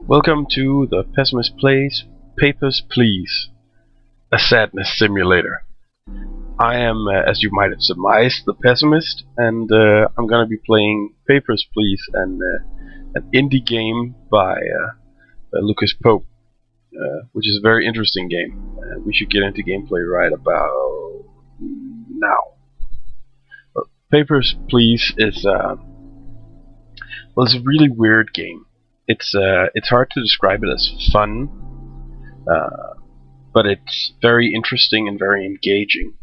Welcome to the Pessimist Plays Papers, Please, a sadness simulator. I am, as you might have surmised, the Pessimist, and I'm going to be playing Papers, Please, an indie game by Lucas Pope, which is a very interesting game. We should get into gameplay right about now. Papers, Please is it's a really weird game. It's hard to describe it as fun, but it's very interesting and very engaging,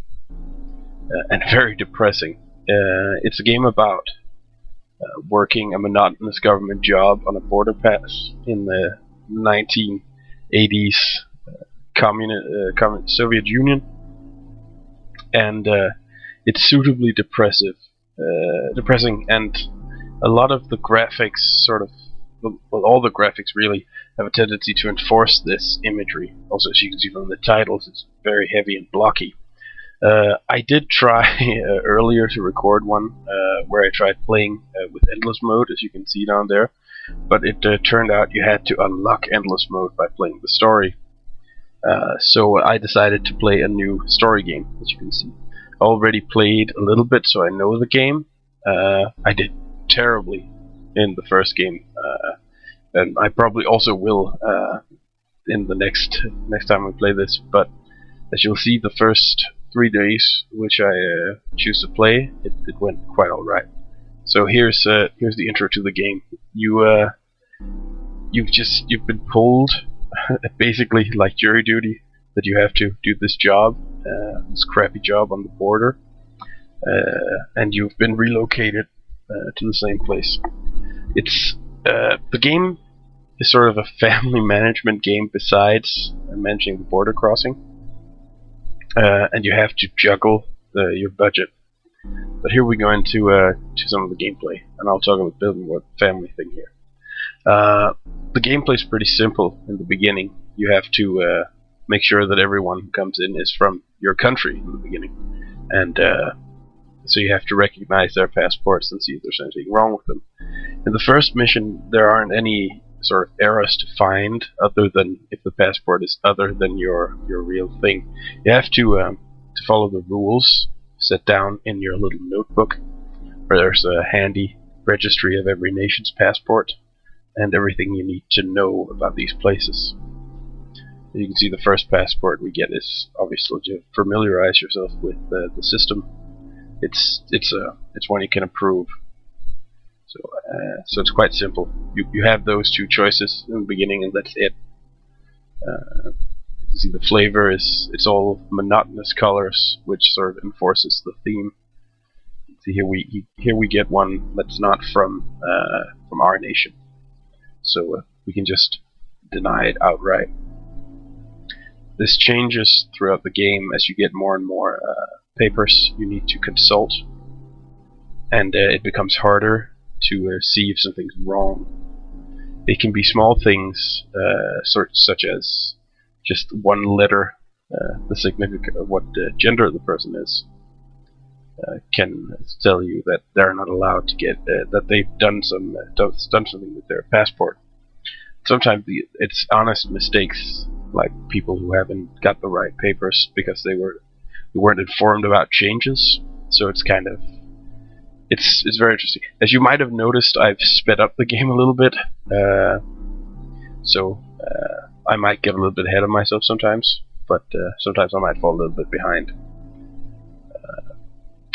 and very depressing. It's a game about working a monotonous government job on a border pass in the 1980s Soviet Union, and it's suitably depressing, and a lot of the graphics all the graphics really have a tendency to enforce this imagery. Also, as you can see from the titles, it's very heavy and blocky. I did try earlier to record one where I tried playing with endless mode, as you can see down there, but it turned out you had to unlock endless mode by playing the story. So I decided to play a new story game, as you can see. I already played a little bit, so I know the game. I did terribly in the first game, and I probably also will in the next time we play this. But as you'll see, the first 3 days which I choose to play, it went quite all right. So here's the intro to the game. You've been pulled basically like jury duty, that you have to do this job, this crappy job on the border, and you've been relocated to the same place. It's the game is sort of a family management game besides managing the border crossing, and you have to juggle your budget. But here we go into to some of the gameplay, and I'll talk about building more family thing here. The gameplay is pretty simple in the beginning. You have to make sure that everyone who comes in is from your country in the beginning, and so you have to recognize their passports and see if there's anything wrong with them. In the first mission, there aren't any sort of errors to find, other than if the passport is other than your real thing. You have to follow the rules set down in your little notebook, where there's a handy registry of every nation's passport and everything you need to know about these places. You can see the first passport we get is obviously to familiarize yourself with the system. It's one you can approve. So it's quite simple. You have those two choices in the beginning, and that's it. You see the flavor it's all monotonous colors, which sort of enforces the theme. See, here we get one that's not from our nation, so we can just deny it outright. This changes throughout the game as you get more and more papers you need to consult, and it becomes harder to see if something's wrong. It can be small things, such as just one letter, the significance of what gender the person is, can tell you that they're not allowed to get that they've done something with their passport. Sometimes it's honest mistakes, like people who haven't got the right papers because they weren't informed about changes. So it's kind of it's very interesting. As you might have noticed, I've sped up the game a little bit, so I might get a little bit ahead of myself sometimes, but sometimes I might fall a little bit behind.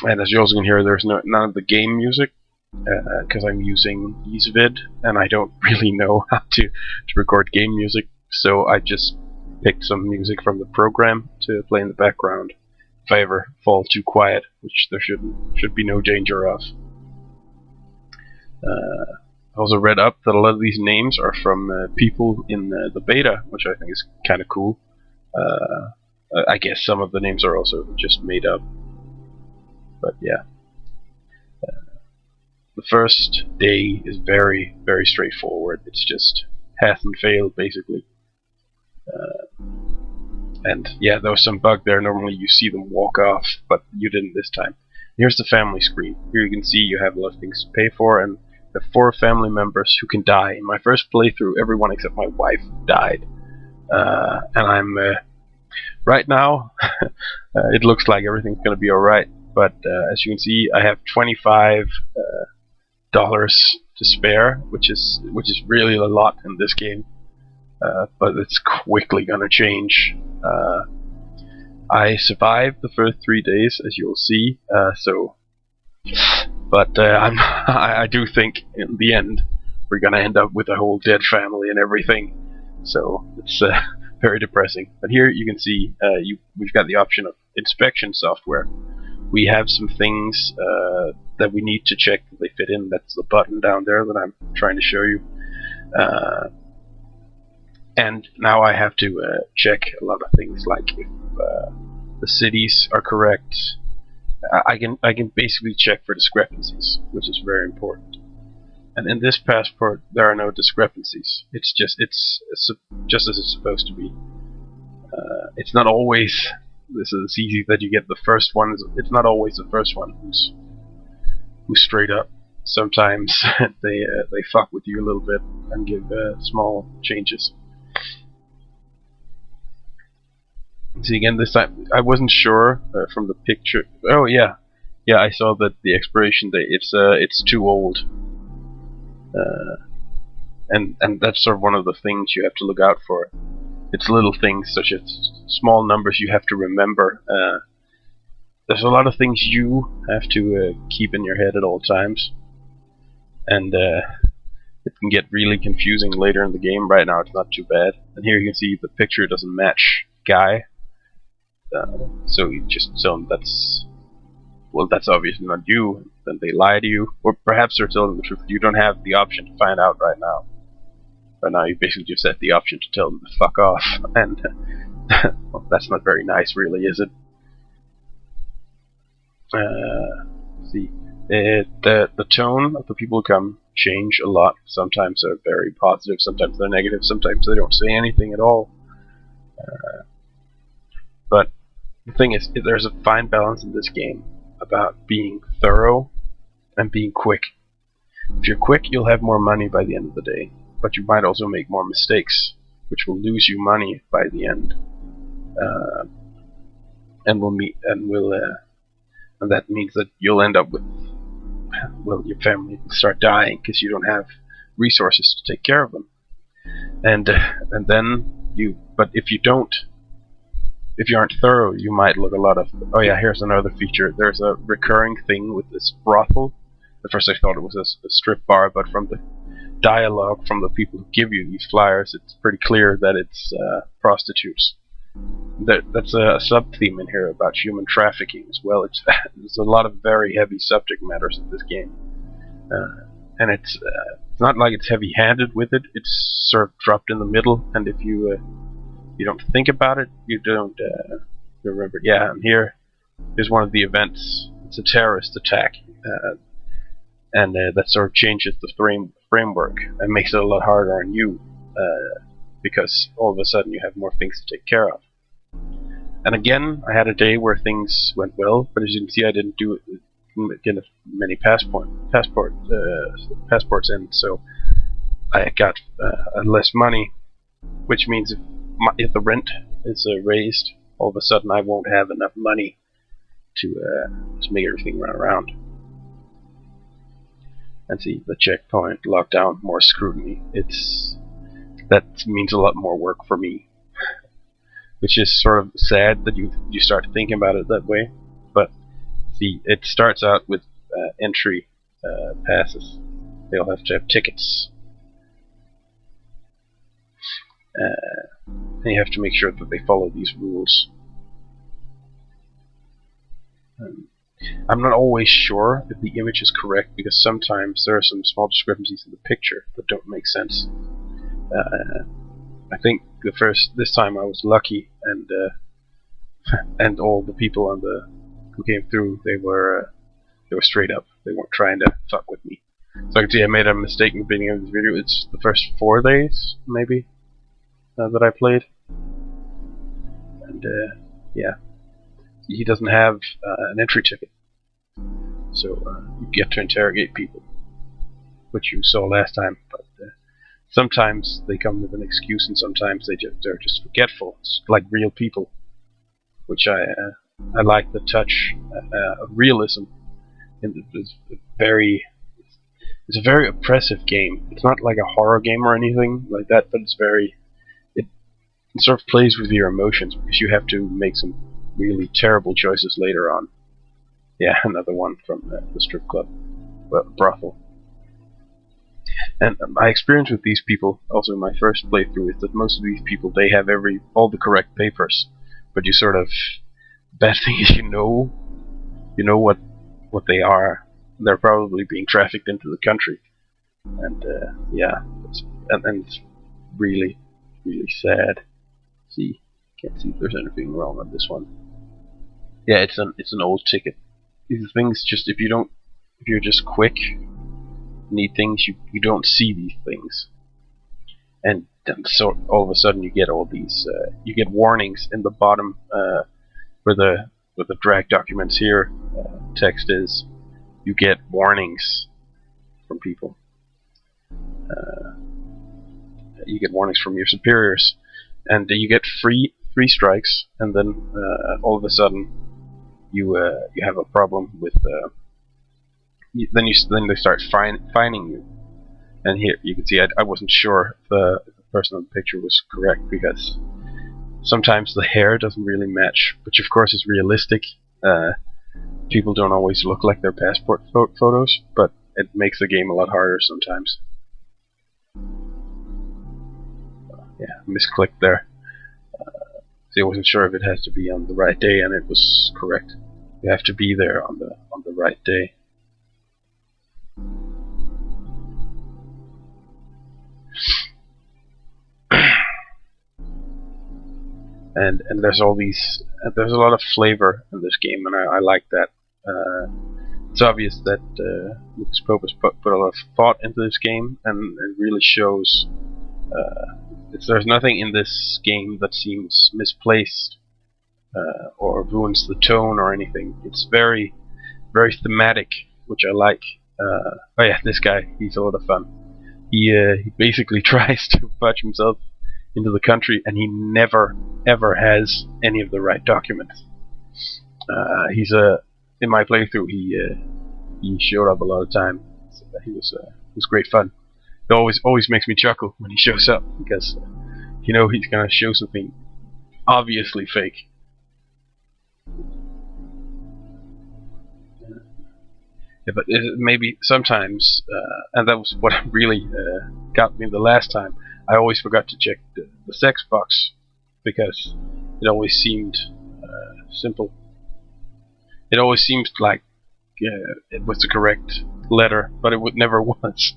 And as you also can hear, there's none of the game music, because I'm using ezvid, and I don't really know how to record game music, so I just picked some music from the program to play in the background if I ever fall too quiet, which there should be no danger of. I also read up that a lot of these names are from people in the beta, which I think is kind of cool. I guess some of the names are also just made up, but yeah. The first day is very, very straightforward. It's just pass and fail, basically. And yeah, there was some bug there. Normally you see them walk off, but you didn't this time. Here's the family screen. Here you can see you have a lot of things to pay for, and have 4 family members who can die. In my first playthrough, everyone except my wife died. And I'm right now. It looks like everything's gonna be alright, but as you can see, I have $25 to spare, which is really a lot in this game. But it's quickly gonna change. I survived the first 3 days, as you'll see. But I do think in the end we're gonna end up with a whole dead family and everything. So it's very depressing. But here you can see we've got the option of inspection software. We have some things that we need to check that they fit in. That's the button down there that I'm trying to show you. And now I have to check a lot of things, like if the cities are correct. I can basically check for discrepancies, which is very important. And in this passport, there are no discrepancies. It's just as it's supposed to be. It's not always. This is easy that you get the first one. It's not always the first one who's straight up. Sometimes they fuck with you a little bit and give small changes. See, again, this time I wasn't sure from the picture. Oh yeah, I saw that the expiration date. It's too old, and that's sort of one of the things you have to look out for. It's little things such as small numbers you have to remember. There's a lot of things you have to keep in your head at all times, and it can get really confusing later in the game. Right now, it's not too bad. And here you can see the picture doesn't match Guy. So you just tell them that's obviously not you. Then they lie to you, or perhaps they're telling the truth. You don't have the option to find out right now. Right now, you basically just have the option to tell them to fuck off, and well, that's not very nice, really, is it? See, the tone of the people who come change a lot. Sometimes they're very positive, sometimes they're negative, sometimes they don't say anything at all. But the thing is, there's a fine balance in this game about being thorough and being quick. If you're quick, you'll have more money by the end of the day, but you might also make more mistakes, which will lose you money by the end, and that means that you'll end up with, well, your family will start dying because you don't have resources to take care of them, and then but if you aren't thorough, you might look a lot of... Oh yeah, here's another feature. There's a recurring thing with this brothel. At first I thought it was a strip bar, but from the dialogue from the people who give you these flyers, it's pretty clear that it's prostitutes. That's a sub-theme in here about human trafficking as well. There's a lot of very heavy subject matters in this game. And it's not like it's heavy-handed with it. It's sort of dropped in the middle, and if you don't think about it, you don't remember. Yeah, and here's one of the events. It's a terrorist attack, and that sort of changes the framework and makes it a lot harder on you, because all of a sudden you have more things to take care of. And again, I had a day where things went well, but as you can see, I didn't get many passports in, so I got less money, which means if the rent is raised, all of a sudden I won't have enough money to make everything run around. And see, the checkpoint, lockdown, more scrutiny. That means a lot more work for me, which is sort of sad that you start thinking about it that way. But see, it starts out with entry passes. They'll have to have tickets. And you have to make sure that they follow these rules. I'm not always sure if the image is correct, because sometimes there are some small discrepancies in the picture that don't make sense. I think this time I was lucky, and all the people who came through, they were straight up. They weren't trying to fuck with me. So I can see I made a mistake in the beginning of this video. It's the first 4 days, maybe, that I played. And yeah, he doesn't have an entry ticket, so you get to interrogate people, which you saw last time. But sometimes they come with an excuse, and sometimes they're just forgetful, it's like real people, which I like the touch of realism. And it's a very oppressive game. It's not like a horror game or anything like that, but it sort of plays with your emotions because you have to make some really terrible choices later on. Yeah, another one from the strip club, brothel. And my experience with these people, also in my first playthrough, is that most of these people, they have all the correct papers, but you sort of, bad thing is you know what they are. They're probably being trafficked into the country, and yeah, and it's really sad. See, can't see if there's anything wrong on this one. Yeah, it's an old ticket. These things, just if you're just quick, need things, you don't see these things, and then so all of a sudden you get all these you get warnings in the bottom where the drag documents here text is. You get warnings from people. You get warnings from your superiors, and you get three strikes, and then all of a sudden you have a problem with. Then they start fining you, and here you can see I wasn't sure if the person in the picture was correct, because sometimes the hair doesn't really match, which of course is realistic. People don't always look like their passport photos, but it makes the game a lot harder sometimes. Yeah, misclicked there. See, I wasn't sure if it has to be on the right day, and it was correct. You have to be there on the right day. And there's all these. There's a lot of flavor in this game, and I like that. It's obvious that Lucas Pope has put a lot of thought into this game, and it really shows. There's nothing in this game that seems misplaced or ruins the tone or anything. It's very thematic, which I like. Oh yeah, this guy, he's a lot of fun. He basically tries to fudge himself into the country, and he never ever has any of the right documents. In my playthrough, he showed up a lot of time. So he was great fun. It always makes me chuckle when he shows up, because he's gonna show something obviously fake. Yeah, but maybe sometimes, and that was what really got me the last time. I always forgot to check the sex box, because it always seemed simple. It always seemed like it was the correct letter, but it never was.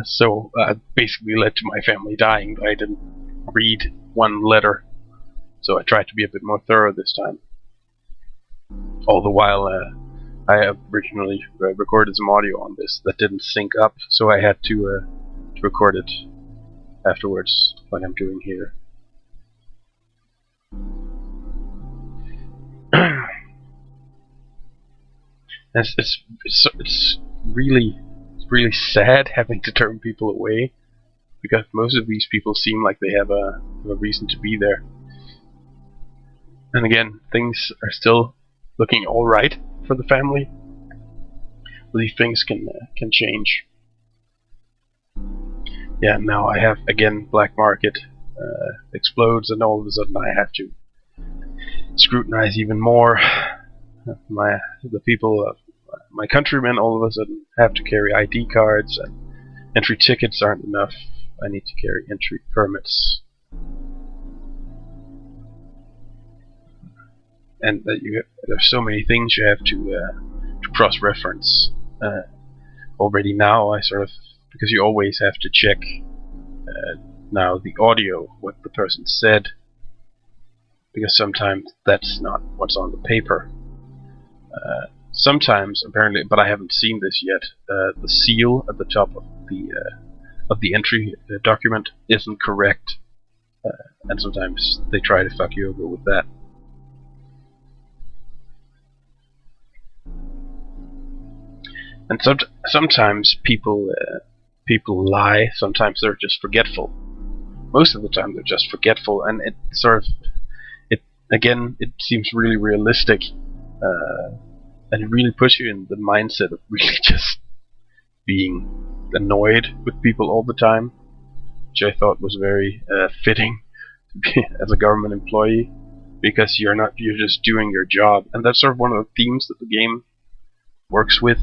So it basically led to my family dying. I didn't read one letter, so I tried to be a bit more thorough this time. All the while, I originally recorded some audio on this that didn't sync up, so I had to record it afterwards, like I'm doing here. It's really sad having to turn people away, because most of these people seem like they have a reason to be there. And again, things are still looking all right for the family. These things can change. Yeah, now I have again black market explodes, and all of a sudden I have to scrutinize even more. The people, my countrymen, all of a sudden have to carry ID cards, and entry tickets aren't enough. I need to carry entry permits, and there's so many things you have to cross-reference. Already now, because you always have to check now the audio, what the person said, because sometimes that's not what's on the paper. Sometimes, apparently, but I haven't seen this yet, the seal at the top of the entry document isn't correct, and sometimes they try to fuck you over with that. And sometimes people lie. Sometimes they're just forgetful. Most of the time they're just forgetful, and it sort of it seems really realistic, and it really puts you in the mindset of really just being annoyed with people all the time, which I thought was very fitting to be as a government employee, because you're just doing your job, and that's sort of one of the themes that the game works with.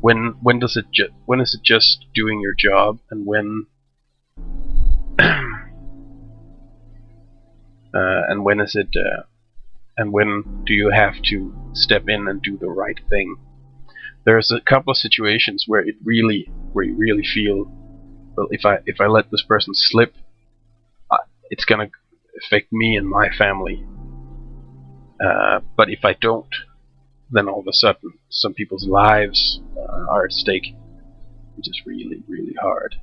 When is it just doing your job, and when and when is it and when do you have to step in and do the right thing? There's a couple of situations where you really feel, well, if I let this person slip, it's gonna affect me and my family. But if I don't, then all of a sudden some people's lives are at stake, which is really hard.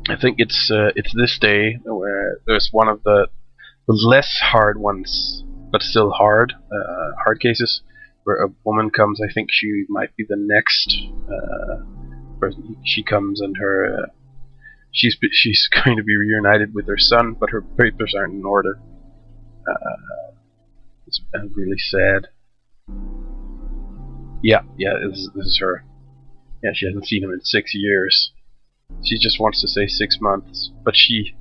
I think it's this day where there's one of the less hard ones, but still hard cases, where a woman comes. I think she might be the next person. She comes, and her she's going to be reunited with her son, but her papers aren't in order. It's really sad. Yeah, this is her. Yeah, she hasn't seen him in 6 years. She just wants to say 6 months, but she's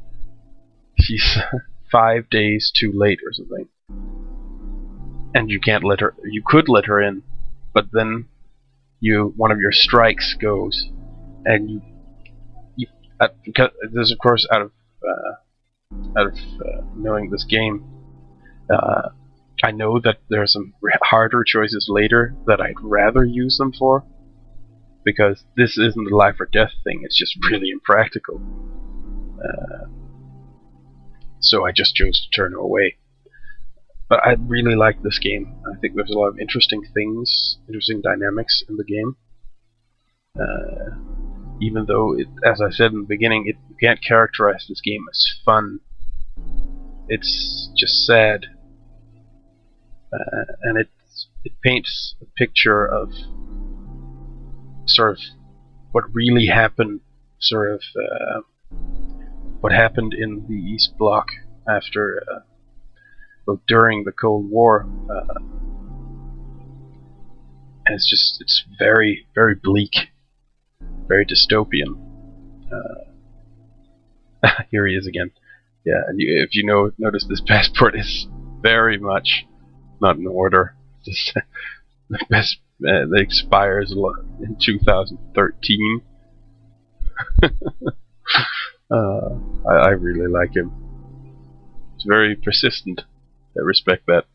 5 days too late or something. And you can't let her. You could let her in, but then one of your strikes goes, and because this, of course, out of knowing this game, I know that there are some harder choices later that I'd rather use them for, because this isn't a life or death thing. It's just really impractical. So I just chose to turn her away. But I really like this game. I think there's a lot of interesting things, interesting dynamics in the game. Even though, as I said in the beginning, you can't characterize this game as fun. It's just sad. And it paints a picture of sort of what really happened, what happened in the East Bloc after, during the Cold War. And it's very bleak, very dystopian. Here he is again. Yeah, and if you notice, this passport is very much not in order. Just that expires in 2013. I really like him. He's very persistent. I respect that.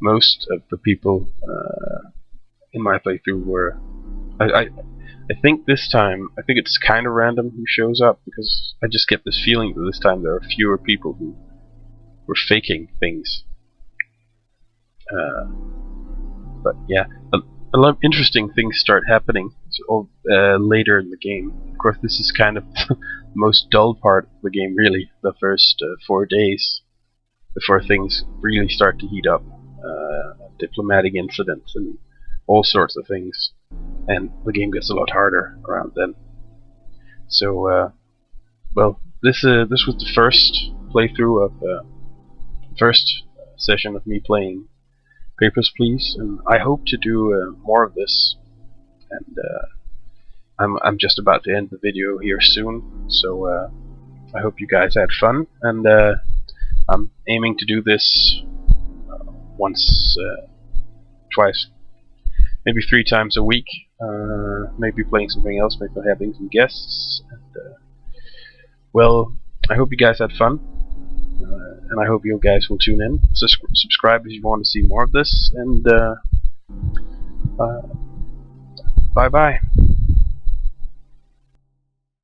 Most of the people in my playthrough were. I think this time, I think it's kind of random who shows up, because I just get this feeling that this time there are fewer people who were faking things. But yeah, a lot of interesting things start happening later in the game. Of course, this is kind of the most dull part of the game, really, the first 4 days, before things really start to heat up. Diplomatic incidents and all sorts of things, and the game gets a lot harder around then. So, well, this was the first playthrough of first session of me playing Papers, Please, and I hope to do more of this. And I'm just about to end the video here soon, so I hope you guys had fun, and I'm aiming to do this once, twice, maybe 3 times a week. Maybe playing something else, maybe having some guests. And, well, I hope you guys had fun, and I hope you guys will tune in. Subscribe if you want to see more of this, and bye bye.